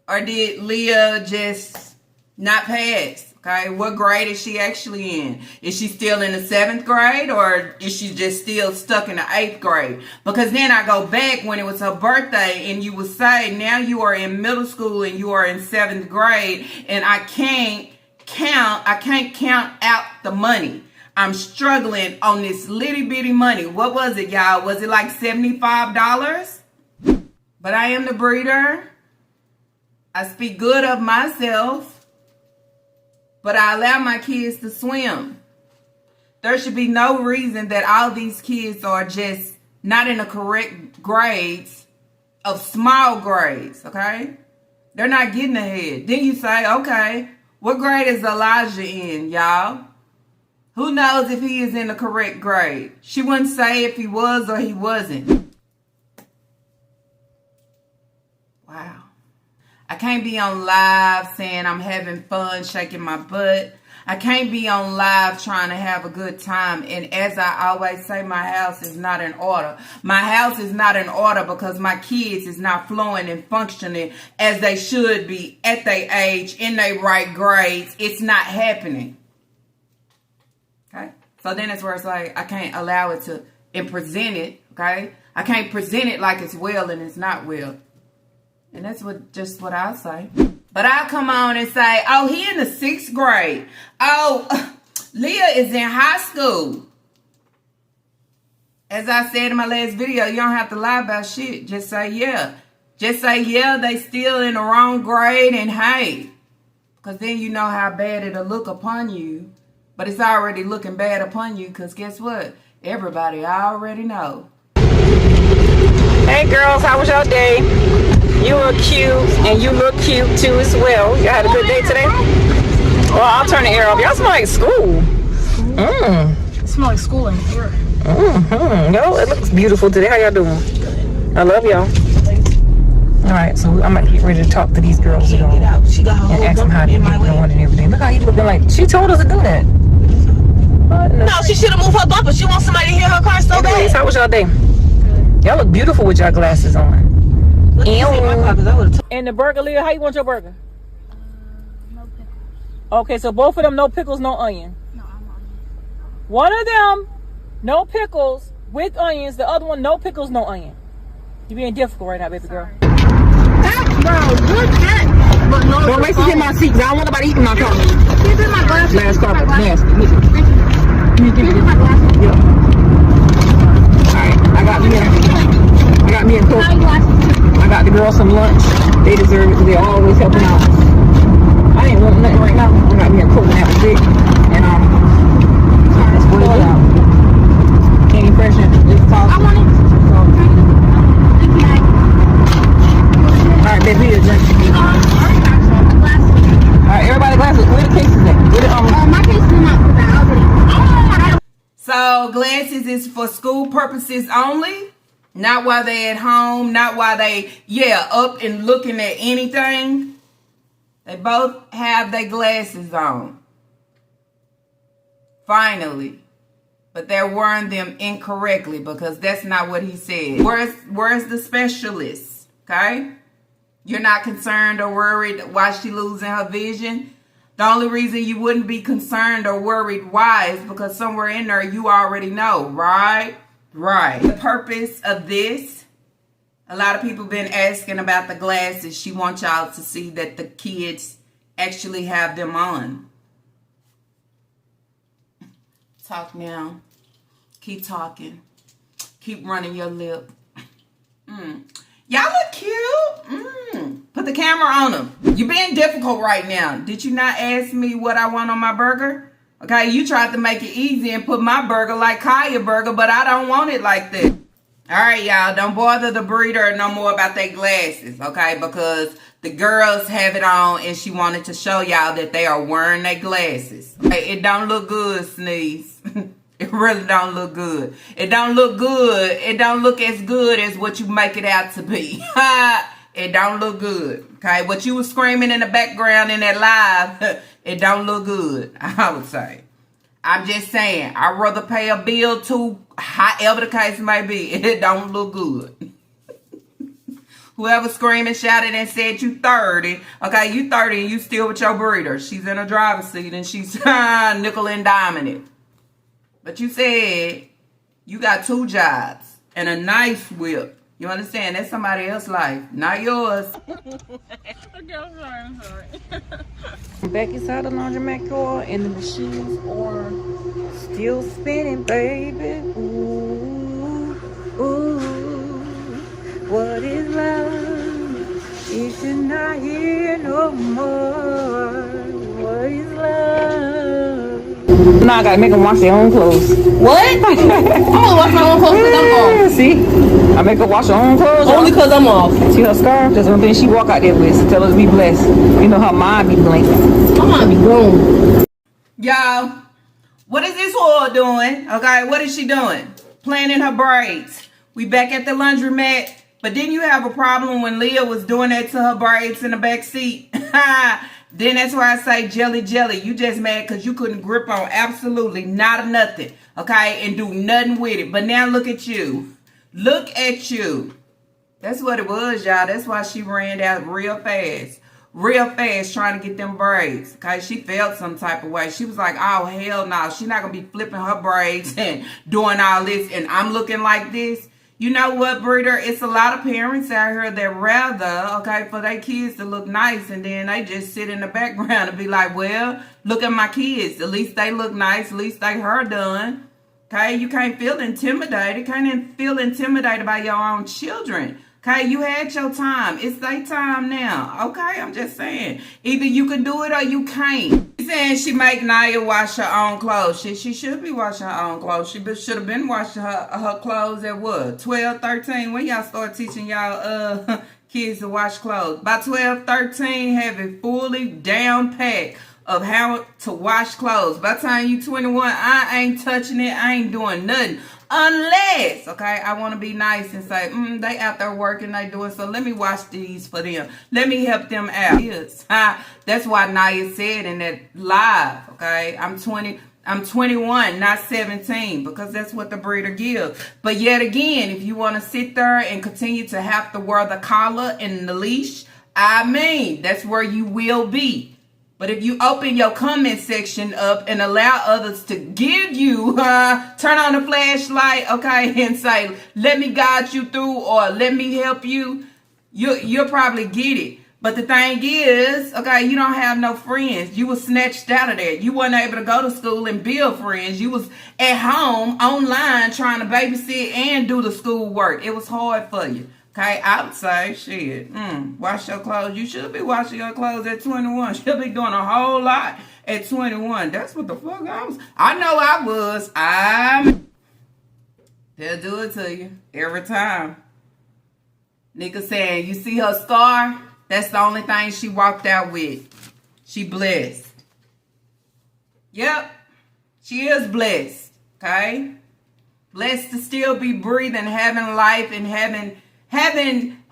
Or did Leah just not pass? Okay, what grade is she actually in? Is she still in the 7th grade or is she just still stuck in the 8th grade? Because then I go back when it was her birthday and you would say now you are in middle school and you are in 7th grade and I can't count out the money. I'm struggling on this little bitty money. What was it, y'all? Was it like $75? But I am the breeder. I speak good of myself, but I allow my kids to swim. There should be no reason that all these kids are just not in the correct grades of small grades, okay? They're not getting ahead. Then you say, okay, what grade is Elijah in, y'all? Who knows if he is in the correct grade? She wouldn't say if he was or he wasn't. Wow. I can't be on live saying I'm having fun, shaking my butt. I can't be on live trying to have a good time. And as I always say, my house is not in order. My house is not in order because my kids is not flowing and functioning as they should be at their age, in their right grades. It's not happening. Okay? So then it's where it's like, I can't allow it to and present it. Okay? I can't present it like it's well and it's not well. And that's just what I'll say. But I'll come on and say, oh, he in the 6th grade. Oh, Leah is in high school. As I said in my last video, you don't have to lie about shit. Just say, yeah. Just say, yeah, they still in the wrong grade. And hey, because then you know how bad it'll look upon you. But it's already looking bad upon you because guess what? Everybody already know. Hey girls, how was your day? You look cute, and you look cute too as well. You had a good day today? Well, I'll turn the air off. Y'all smell like school. It smells like school in here. No, it looks beautiful today. How y'all doing? I love y'all. All right, so I'm gonna get ready to talk to these girls and ask them how they're doing and everything. Look how you looking like. She told us to do that. No, she should have moved her bumper. She wants somebody to hear her car so Anyways, bad. how was y'all day? Y'all look beautiful with y'all glasses on. And the burger, Leah, how you want your burger? No pickles. Okay, so both of them, no pickles, no onion. No, I'm not. One of them, no pickles with onions. The other one, no pickles, no onion. You being difficult right now, baby girl. Don't waste it in my seat. I don't want nobody eating my car. Here's in my glasses. Last carpet, nasty. Here's in my glasses. Yeah. All right, I got me a Coke. I got the girls some lunch. They deserve it. They're always helping out. I ain't want nothing right now. I got me a Coke and that was it. And let's pour it out. Candy Fresh and let's talk. I want it. All right, baby, here's a drink. All right, everybody glasses. Where the cases at? Where the My case is not for that. So glasses is for school purposes only. Not while they at home. Not while they, up and looking at anything. They both have their glasses on. Finally. But they're wearing them incorrectly because that's not what he said. Where's the specialist? Okay? You're not concerned or worried why she losing her vision. The only reason you wouldn't be concerned or worried why is because somewhere in there you already know, right? Right. The purpose of this, a lot of people been asking about the glasses. She wants y'all to see that the kids actually have them on. Talk now. Keep talking. Keep running your lip. Y'all look cute. Put the camera on them. You're being difficult right now. Did you not ask me what I want on my burger? Okay, you tried to make it easy and put my burger like Kaya burger, but I don't want it like that. All right, y'all, don't bother the breeder no more about their glasses, okay? Because The girls have it on, and she wanted to show y'all that they are wearing their glasses. Okay, it don't look good, Sneeze. It really don't look good. It don't look good. It don't look as good as what you make it out to be. It don't look good. Okay, what you was screaming in the background in that live, it don't look good, I would say. I'm just saying, I'd rather pay a bill to however the case may be. It don't look good. Whoever screaming, shouted, and said you 30. Okay, you 30 and you still with your breeder. She's in a driver's seat and she's nickel and diming it. But you said you got 2 jobs and a nice whip. You understand? That's somebody else's life, not yours. I'm sorry. Back inside the laundromat car and the machines are still spinning, baby. Ooh, ooh. What is love? If you're not here no more. What is love? Now I gotta make them wash their own clothes. What? I'm gonna wash my own clothes because I'm off. See? I make her wash her own clothes. Only because I'm off. See her scarf? That's one thing she walk out there with. So tell her to be blessed. You know her mind be blank. My mind be grown. Y'all, what is this whore doing? Okay, what is she doing? Playing in her braids. We back at the laundromat. But didn't you have a problem when Leah was doing that to her braids in the back seat? Then that's why I say jelly. You just mad because you couldn't grip on absolutely not a nothing. Okay, and do nothing with it. But now look at you. Look at you. That's what it was, y'all. That's why she ran out real fast. Real fast trying to get them braids. Okay, she felt some type of way. She was like, oh, hell no. She's not going to be flipping her braids and doing all this. And I'm looking like this. You know what, breeder? It's a lot of parents out here that rather, okay, for their kids to look nice, and then they just sit in the background and be like, well, look at my kids. At least they look nice. At least they hair done. Okay, you can't feel intimidated. Can't feel intimidated by your own children. Okay, you had your time. It's their time now. Okay, I'm just saying. Either you can do it or you can't. She's saying she make Naya wash her own clothes. She should be washing her own clothes. She should have been washing her clothes at what? 12, 13? When y'all start teaching y'all kids to wash clothes? By 12, 13, have it fully down packed of how to wash clothes. By the time you 21, I ain't touching it. I ain't doing nothing. Unless, okay, I want to be nice and say, they out there working, they doing, so let me wash these for them. Let me help them out. Yes. That's why Naya said in that live, okay, I'm 21, not 17, because that's what the breeder gives. But yet again, if you want to sit there and continue to have to wear the collar and the leash, that's where you will be. But if you open your comment section up and allow others to give you, turn on the flashlight, okay, and say, let me guide you through or let me help you, you'll probably get it. But the thing is, okay, you don't have no friends. You was snatched out of there. You wasn't able to go to school and build friends. You was at home, online, trying to babysit and do the school work. It was hard for you. Okay, I would say, shit, wash your clothes. You should be washing your clothes at 21. She'll be doing a whole lot at 21. That's what the fuck I know I was. They'll do it to you every time. Nigga saying, you see her scar? That's the only thing she walked out with. She blessed. Yep, she is blessed, okay? Blessed to still be breathing, having life, and having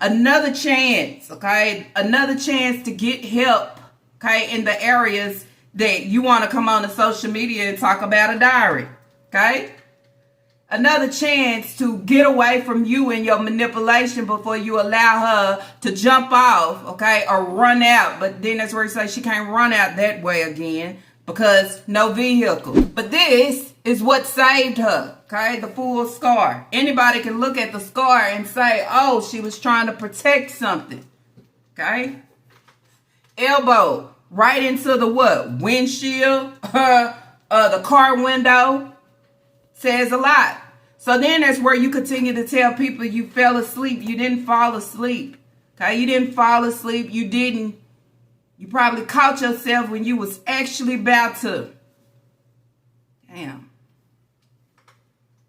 another chance, okay? Another chance to get help, okay, in the areas that you want to come on to social media and talk about a diary, okay? Another chance to get away from you and your manipulation before you allow her to jump off, okay, or run out. But then that's where you say she can't run out that way again because no vehicle. But this is what saved her, okay, the full scar. Anybody can look at the scar and say, oh, she was trying to protect something, okay? Elbow right into the what? Windshield, the car window. Says a lot. So then that's where you continue to tell people you fell asleep. You didn't fall asleep. Okay, you didn't fall asleep. You probably caught yourself when you was actually about to. Damn.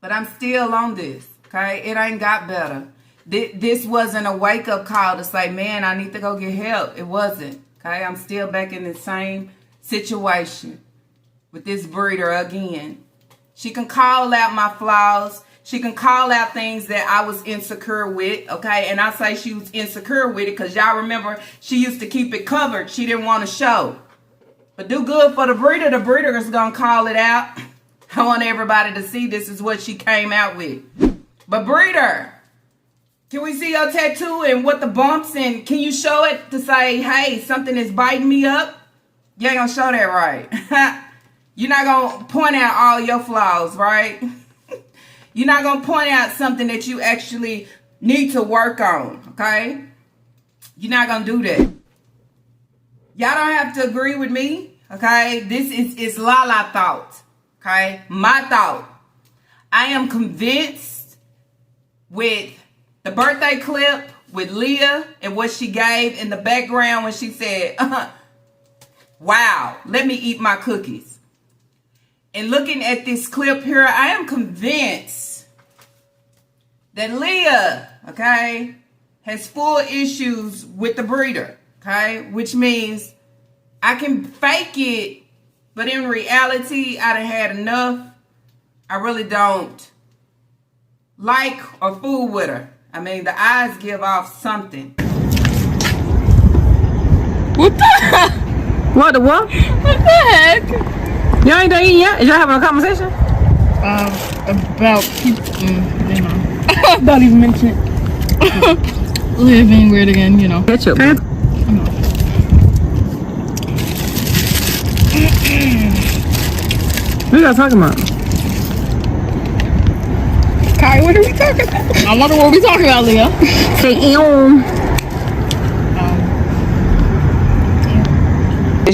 But I'm still on this. Okay, it ain't got better. This wasn't a wake-up call to say, man, I need to go get help. It wasn't. Okay, I'm still back in the same situation with this breeder again. She can call out my flaws. She can call out things that I was insecure with, okay? And I say she was insecure with it because y'all remember she used to keep it covered. She didn't want to show. But do good for the breeder. The breeder is going to call it out. I want everybody to see this is what she came out with. But breeder, can we see your tattoo and what the bumps, and can you show it to say, hey, something is biting me up? You ain't going to show that right. You're not going to point out all your flaws, right? You're not going to point out something that you actually need to work on, okay? You're not going to do that. Y'all don't have to agree with me, okay? This is Lala thought, okay? My thought. I am convinced with the birthday clip with Leah and what she gave in the background when she said, wow, let me eat my cookies. And looking at this clip here, I am convinced that Leah, okay, has full issues with the breeder, okay? Which means I can fake it, but in reality, I done had enough. I really don't like or fool with her. I mean, the eyes give off something. What the heck? What the what? What the heck? Y'all ain't done eating yet? Is y'all having a conversation? About people, you know. Don't even mention it. Leah being weird again, you know. Ketchup. What are y'all talking about? Kai, what are we talking about? I wonder what we talking about, Leah. Say,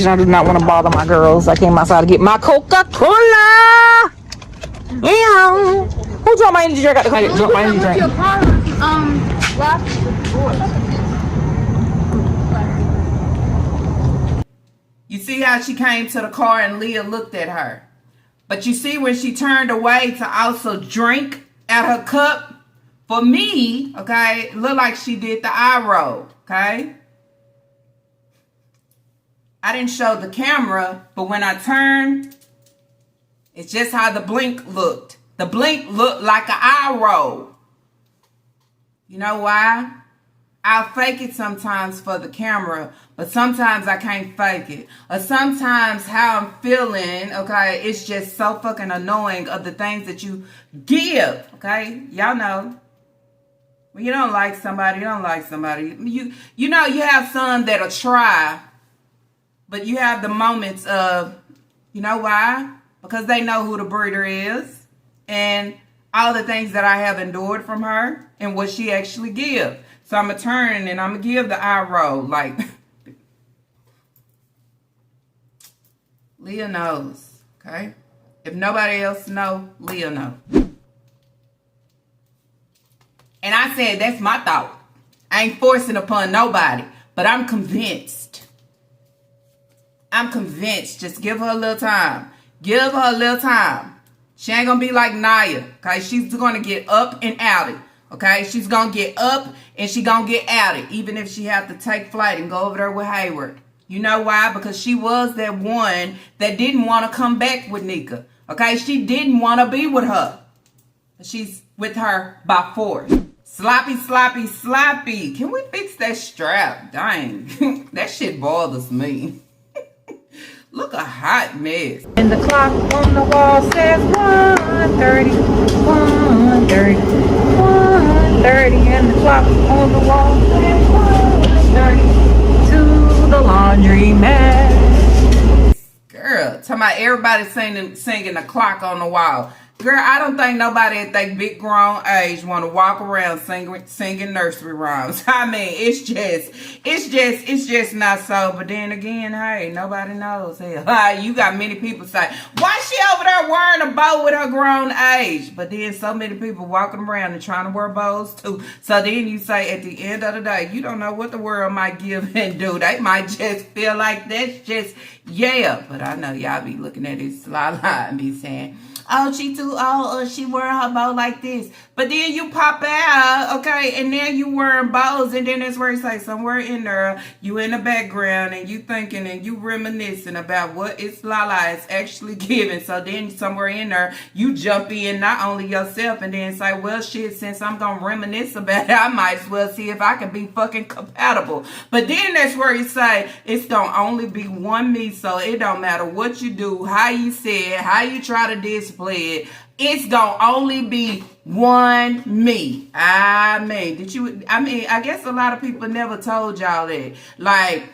I do not want to bother my girls. I came outside to get my Coca-Cola. Yeah. Who dropped my energy drink? I got to drop my energy drink. You see how she came to the car and Leah looked at her. But you see when she turned away to also drink at her cup, for me, okay, it looked like she did the eye roll, okay? I didn't show the camera, but when I turned, it's just how the blink looked. The blink looked like an eye roll. You know why? I'll fake it sometimes for the camera, but sometimes I can't fake it. Or sometimes how I'm feeling, okay, it's just so fucking annoying of the things that you give, okay? Y'all know. When you don't like somebody, you don't like somebody. You know you have some that'll try, but you have the moments of, you know why? Because they know who the breeder is and all the things that I have endured from her and what she actually gives. So I'm going to turn and I'm going to give the eye roll. Like, Leah knows, okay? If nobody else know, Leah know. And I said, that's my thought. I ain't forcing upon nobody, but I'm convinced. I'm convinced. Just give her a little time. Give her a little time. She ain't going to be like Naya, okay? She's going to get up and out it, okay? She's going to get up and she going to get out it, even if she have to take flight and go over there with Hayward. You know why? Because she was that one that didn't want to come back with Nika, okay? She didn't want to be with her. She's with her by force. Sloppy, sloppy, sloppy. Can we fix that strap? Dang. That shit bothers me. Look, a hot mess. And the clock on the wall says 1:30, 1:30, 1:30. And the clock on the wall says 1:30 to the laundry mat. Girl, talking about everybody singing the clock on the wall. Girl, I don't think nobody at that big grown age want to walk around singing nursery rhymes. I mean, it's just not so. But then again, hey, nobody knows. Hell, you got many people say, why she over there wearing a bow with her grown age? But then so many people walking around and trying to wear bows too. So then you say at the end of the day, you don't know what the world might give and do. They might just feel like that's just Yeah, but I know y'all be looking at this la and be saying, oh, she too old, or she wearing her bow like this. But then you pop out, okay, and then you wearing bows, and then that's where it's like somewhere in there, you in the background, and you thinking and you reminiscing about what it's Lala is actually giving. So then somewhere in there, you jump in not only yourself, and then say, well, shit, since I'm gonna reminisce about it, I might as well see if I can be fucking compatible. But then that's where you say, it's gonna only be one me, so it don't matter what you do, how you say it, how you try to display it, it's gonna only be one me. I guess a lot of people never told y'all that. Like,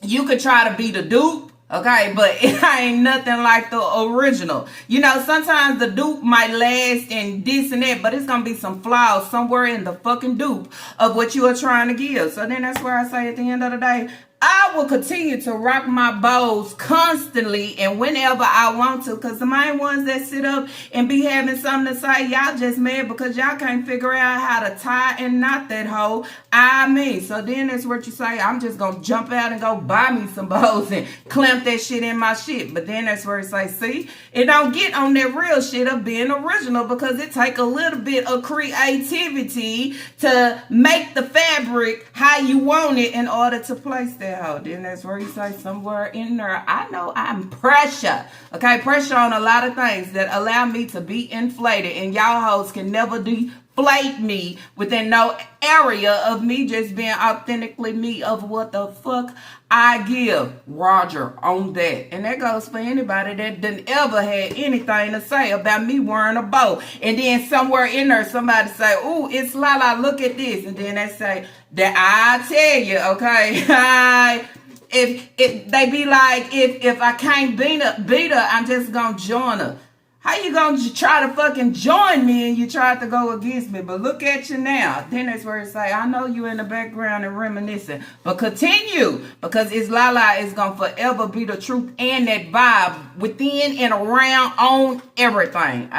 you could try to be the dupe, okay, but it ain't nothing like the original. You know, sometimes the dupe might last and this and that, but it's gonna be some flaws somewhere in the fucking dupe of what you are trying to give. So then that's where I say at the end of the day, I will continue to rock my bows constantly and whenever I want to, because the main ones that sit up and be having something to say, y'all just mad because y'all can't figure out how to tie and knot that hoe. So then that's what you say, I'm just going to jump out and go buy me some bows and clamp that shit in my shit. But then that's where it say, see, it don't get on that real shit of being original because it take a little bit of creativity to make the fabric how you want it in order to place that. Then that's where you say somewhere in there, I know I'm pressure. Okay, pressure on a lot of things that allow me to be inflated. And y'all hoes can never deflate me within no area of me just being authentically me of what the fuck I give. Roger on that. And that goes for anybody that didn't ever had anything to say about me wearing a bow. And then somewhere in there somebody say, ooh, it's Lala, look at this. And then they say that I tell you, okay, if they be like, if I can't beat her, I'm just gonna join her. How you gonna try to fucking join me and you tried to go against me? But look at you now. Then that's where it say, I know you in the background and reminiscing. But continue, because it's Lala is gonna forever be the truth and that vibe within and around on everything.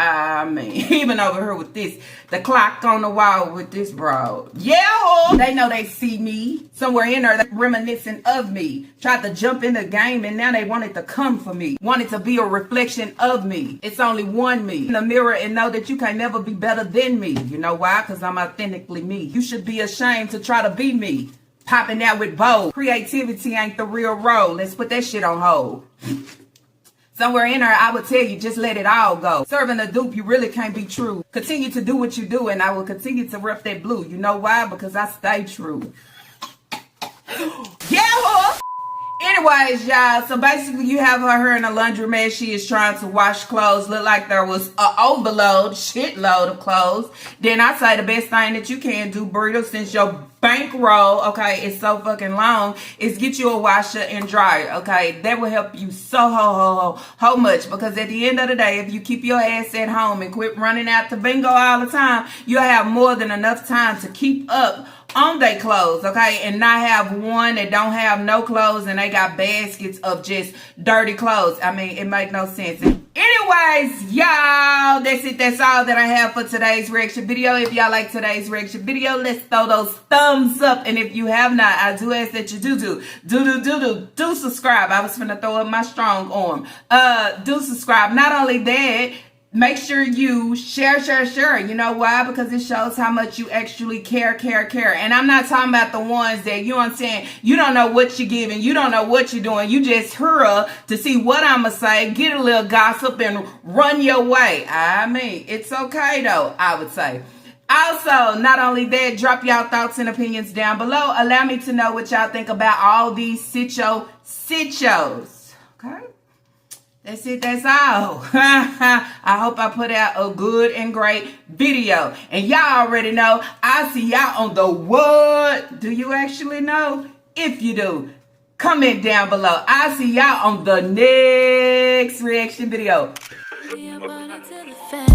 Even over here with this, the clock on the wall with this broad. Yeah, they know they see me somewhere in there, reminiscing of me. Tried to jump in the game and now they wanted to come for me. Wanted to be a reflection of me. It's only one me in the mirror and know that you can never be better than me. You know why? Because I'm authentically me. You should be ashamed to try to be me. Popping out with bold. Creativity ain't the real role. Let's put that shit on hold. Somewhere in there, I would tell you, just let it all go. Serving a dupe, you really can't be true. Continue to do what you do, and I will continue to rep that blue. You know why? Because I stay true. Yeah, anyways, y'all, so basically you have her in a laundromat. She is trying to wash clothes. Look like there was an overload, shitload of clothes. Then I say the best thing that you can do, Burrito, since your bankroll, okay, is so fucking long, is get you a washer and dryer, okay? That will help you so much, because at the end of the day, if you keep your ass at home and quit running out to bingo all the time, you'll have more than enough time to keep up on their clothes, okay, and not have one that don't have no clothes and they got baskets of just dirty clothes. It make no sense. Anyways, y'all, that's it. That's all that I have for today's reaction video. If y'all like today's reaction video, let's throw those thumbs up. And if you have not, I do ask that you do subscribe. I was finna throw up my strong arm. Do subscribe. Not only that, make sure you share. You know why? Because it shows how much you actually care. And I'm not talking about the ones that, you know what I'm saying, you don't know what you're giving, you don't know what you're doing, you just hear to see what I'ma say, get a little gossip and run your way. It's okay though, I would say. Also, not only that, drop y'all thoughts and opinions down below. Allow me to know what y'all think about all these sit-shows. Okay? That's it. That's all. I hope I put out a good and great video. And y'all already know, I'll see y'all on the what? Do you actually know? If you do, comment down below. I'll see y'all on the next reaction video. We are born into the factor.